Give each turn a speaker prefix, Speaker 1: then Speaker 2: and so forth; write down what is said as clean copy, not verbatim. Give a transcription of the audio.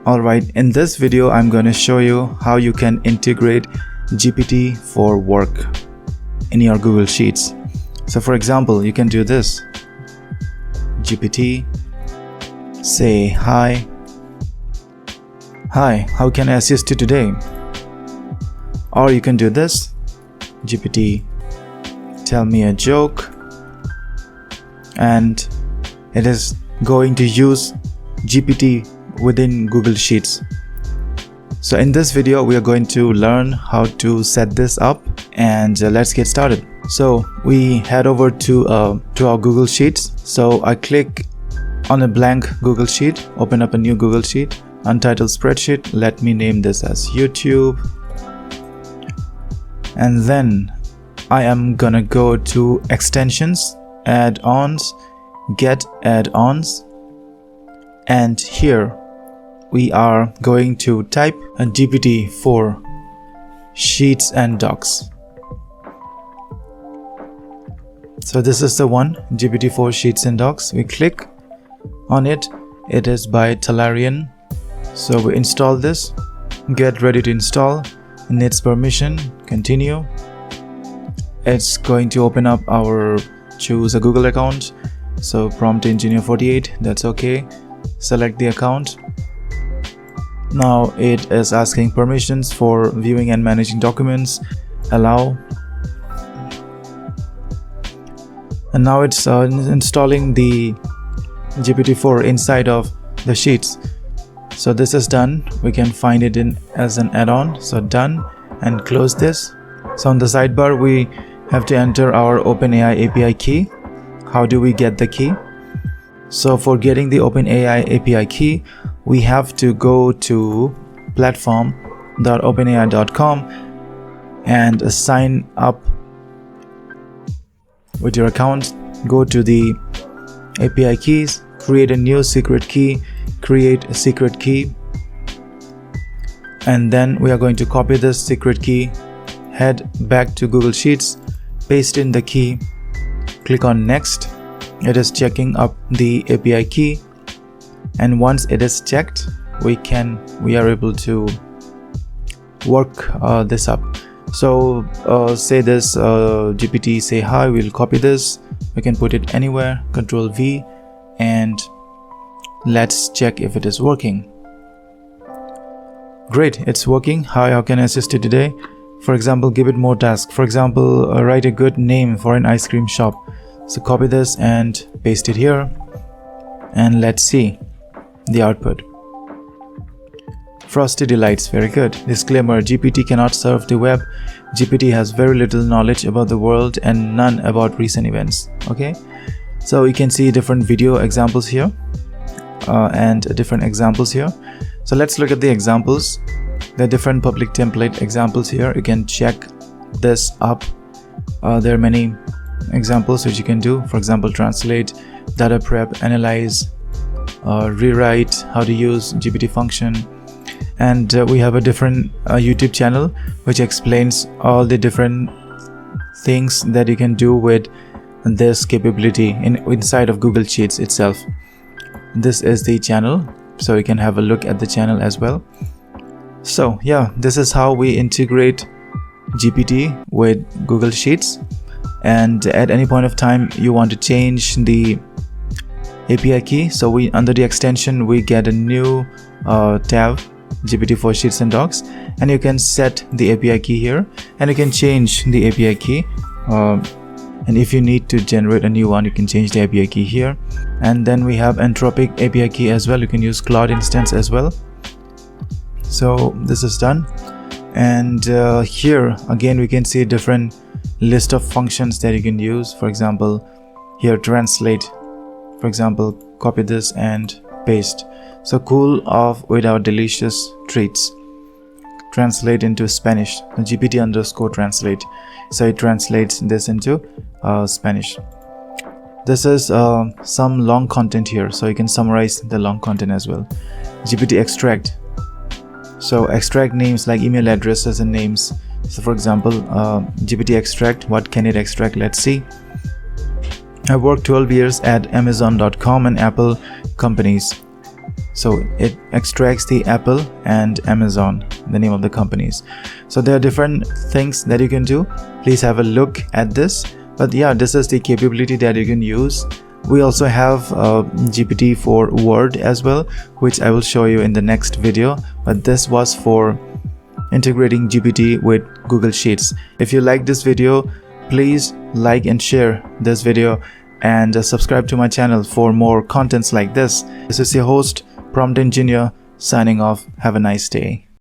Speaker 1: Alright, in this video I'm going to show you how you can integrate GPT for work in your Google Sheets. So for example, you can do this. GPT, say hi. Hi, how can I assist you today? Or you can do this. GPT, tell me a joke. And it is going to use GPT within Google Sheets. So in this video we are going to learn how to set this up, and let's get started. So we head over to our Google Sheets. So I click on a blank Google Sheet, open up a new Google Sheet, untitled spreadsheet. Let me name this as YouTube, and then I am gonna go to extensions, add-ons, get add-ons, and here we are going to type a GPT for Sheets and Docs. So this is the one, GPT for Sheets and Docs. We click on it. It is by Talarian. So we install this, get ready to install. It needs permission, continue. It's going to open up our choose a Google account. So prompt engineer 48, that's okay. Select the account. Now it is asking permissions for viewing and managing documents. Allow. And now it's installing the GPT-4 inside of the sheets. So this is done. We can find it in as an add-on. So done, and close this. So on the sidebar we have to enter our OpenAI API key. How do we get the key? So for getting the OpenAI API key, we have to go to platform.openai.com and sign up with your account. Go to the API keys, create a new secret key, create a secret key, and then we are going to copy this secret key, head back to Google Sheets, paste in the key, click on next. It is checking up the API key, and once it is checked, we are able to work this up. So say this GPT, say hi. We'll copy this, we can put it anywhere, Control V, and let's check if it is working. Great, it's working. Hi, how can I assist you today? For example, give it more tasks. For example, write a good name for an ice cream shop. So copy this and paste it here, and let's see the output. Frosty Delights, very good. Disclaimer, GPT cannot serve the web. GPT has very little knowledge about the world and none about recent events. Okay, so you can see different video examples here and different examples here. So let's look at the examples. The different public template examples here. You can check this up. There are many examples which you can do. For example, translate, data prep, analyze, rewrite, how to use GPT function. And we have a different YouTube channel which explains all the different things that you can do with this capability inside of Google Sheets itself. This is the channel, so you can have a look at the channel as well. So yeah, this is how we integrate GPT with Google Sheets. And at any point of time you want to change the API key, so we under the extension we get a new tab, GPT for Sheets and Docs, and you can set the API key here, and you can change the API key, and if you need to generate a new one, you can change the API key here. And then we have Anthropic API key as well. You can use Cloud instance as well. So this is done, and here again we can see different list of functions that you can use. For example, here translate, for example, copy this and paste. So cool off with our delicious treats. Translate into Spanish, GPT underscore translate. So it translates this into Spanish. This is some long content here, so you can summarize the long content as well. GPT extract. So extract names like email addresses and names. So for example, GPT extract, what can it extract? Let's see. I worked 12 years at Amazon.com and Apple companies. So it extracts the Apple and Amazon, the name of the companies. So there are different things that you can do. Please have a look at this. But yeah, this is the capability that you can use. We also have GPT for Word as well, which I will show you in the next video. But this was for integrating GPT with Google Sheets. If you like this video, please like and share this video and subscribe to my channel for more contents like this. This is your host, Prompt Engineer, signing off. Have a nice day.